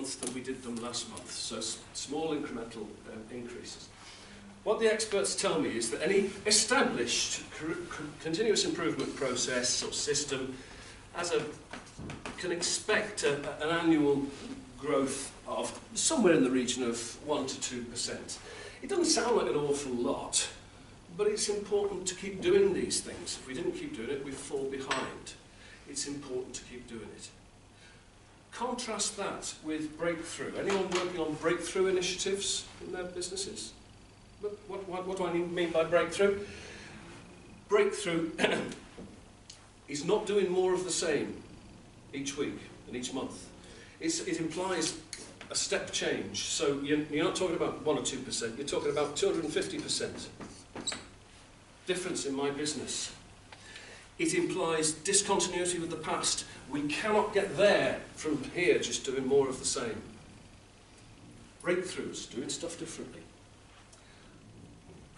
month than we did them last month. So small incremental increases. What the experts tell me is that any established continuous improvement process or system can expect an annual growth of somewhere in the region of 1 to 2%. It doesn't sound like an awful lot, but it's important to keep doing these things. If we didn't keep doing it, we'd fall behind. It's important to keep doing it. Contrast that with breakthrough. Anyone working on breakthrough initiatives in their businesses? What do I mean by breakthrough? Breakthrough is not doing more of the same each week and each month. It implies a step change. So you're not talking about 1 or 2%, you're talking about 250% difference in my business. It implies discontinuity with the past. We cannot get there from here just doing more of the same. Breakthroughs, doing stuff differently.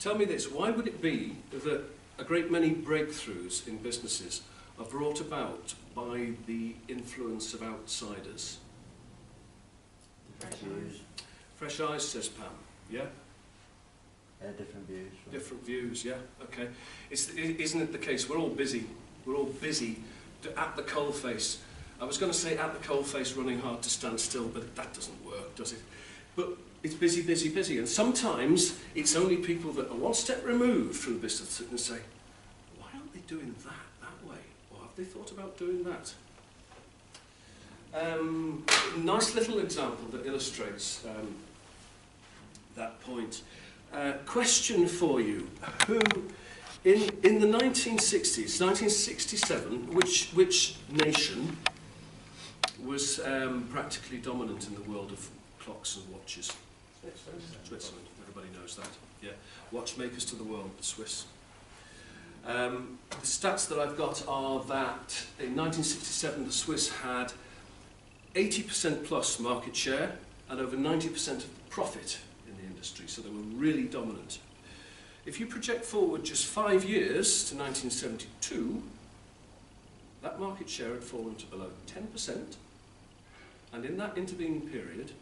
Tell me this, why would it be that a great many breakthroughs in businesses are brought about by the influence of outsiders? Fresh eyes. Fresh eyes, says Pam. Yeah? Different views. Right? Different views, yeah. Okay. Isn't it the case? We're all busy. We're all busy at the coalface. I was going to say at the coalface running hard to stand still, but that doesn't work, does it? But it's busy, busy, busy. And sometimes it's only people that are one step removed from the business that can say, why aren't they doing that way? Or have they thought about doing that? Nice little example that illustrates that point. Question for you. Who, in the 1960s, 1967, which nation was practically dominant in the world of clocks and watches? Switzerland. Everybody knows that. Yeah. Watchmakers to the world, the Swiss. The stats that I've got are that in 1967 the Swiss had 80% plus market share and over 90% of the profit in the industry, so they were really dominant. If you project forward just 5 years to 1972, that market share had fallen to below 10%, and in that intervening period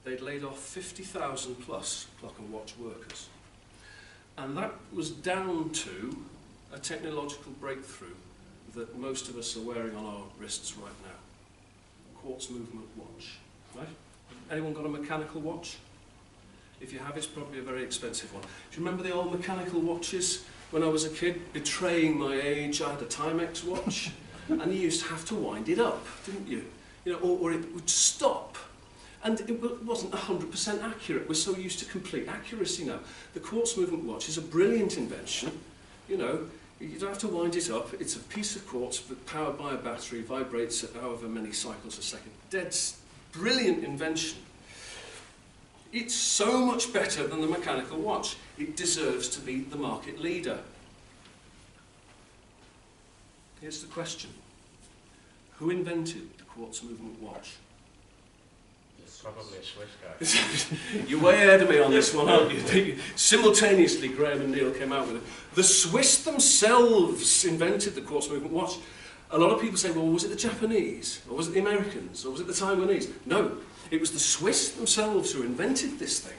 they'd laid off 50,000 plus clock and watch workers. And that was down to a technological breakthrough that most of us are wearing on our wrists right now. Quartz movement watch, right? Anyone got a mechanical watch? If you have, it's probably a very expensive one. Do you remember the old mechanical watches? When I was a kid, betraying my age, I had a Timex watch, and you used to have to wind it up, didn't you? You know, or it would stop. And it wasn't 100% accurate. We're so used to complete accuracy now. The quartz movement watch is a brilliant invention. You know, you don't have to wind it up. It's a piece of quartz powered by a battery, vibrates at however many cycles a second. Brilliant invention. It's so much better than the mechanical watch. It deserves to be the market leader. Here's the question. Who invented the quartz movement watch? Probably a Swiss guy. You're way ahead of me on this one, aren't you? Simultaneously, Graham and Neil came out with it. The Swiss themselves invented the quartz movement watch. A lot of people say, well, was it the Japanese? Or was it the Americans? Or was it the Taiwanese? No, it was the Swiss themselves who invented this thing.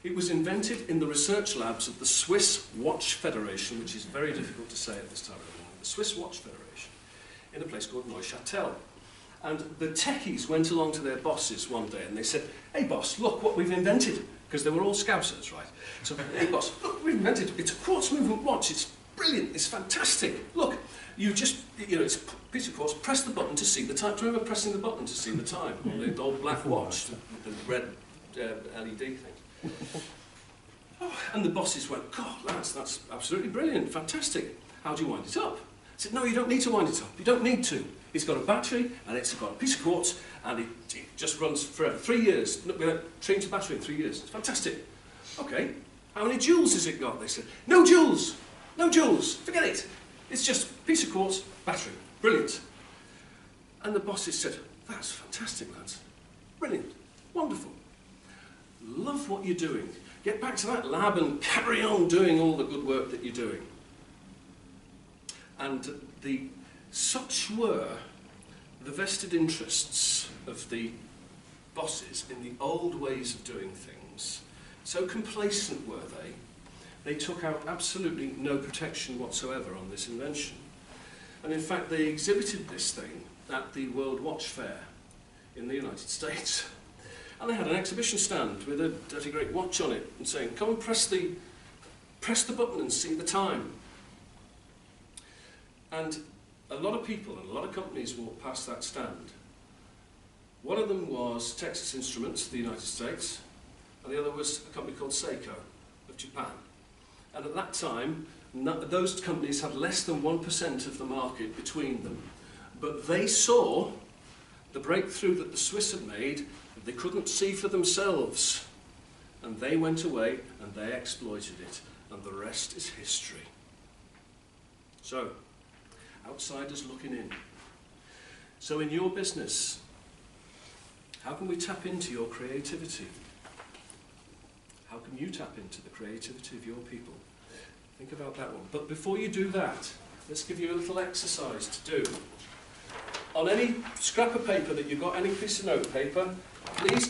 It was invented in the research labs of the Swiss Watch Federation, which is very difficult to say at this time of the morning. The Swiss Watch Federation, in a place called Neuchâtel. And the techies went along to their bosses one day and they said, hey boss, look what we've invented. Because they were all Scousers, right? So, hey boss, look, we've invented, it's a quartz movement watch, it's brilliant, it's fantastic. Look, you just, you know, it's a piece of quartz, press the button to see the time. Do you remember pressing the button to see the time? On the old black watch, the red LED thing. Oh, and the bosses went, God, lads, that's absolutely brilliant, fantastic. How do you wind it up? I said, no, you don't need to wind it up, you don't need to. It's got a battery, and it's got a piece of quartz, and it just runs forever. 3 years. We're going to change the battery in 3 years. It's fantastic. Okay, how many joules has it got? They said, no joules. No joules. Forget it. It's just a piece of quartz, battery. Brilliant. And the bosses said, that's fantastic, lads. Brilliant. Wonderful. Love what you're doing. Get back to that lab and carry on doing all the good work that you're doing. And such were the vested interests of the bosses in the old ways of doing things, so complacent were they took out absolutely no protection whatsoever on this invention. And in fact, they exhibited this thing at the World Watch Fair in the United States. And they had an exhibition stand with a dirty great watch on it and saying, come and press the button and see the time. And a lot of people and a lot of companies walked past that stand. One of them was Texas Instruments, the United States, and the other was a company called Seiko of Japan. And at that time, those companies had less than 1% of the market between them. But they saw the breakthrough that the Swiss had made that they couldn't see for themselves. And they went away and they exploited it. And the rest is history. So, outsiders looking in. So in your business, how can we tap into your creativity? How can you tap into the creativity of your people? Think about that one. But before you do that, let's give you a little exercise to do. On any scrap of paper that you've got, any piece of notepaper, please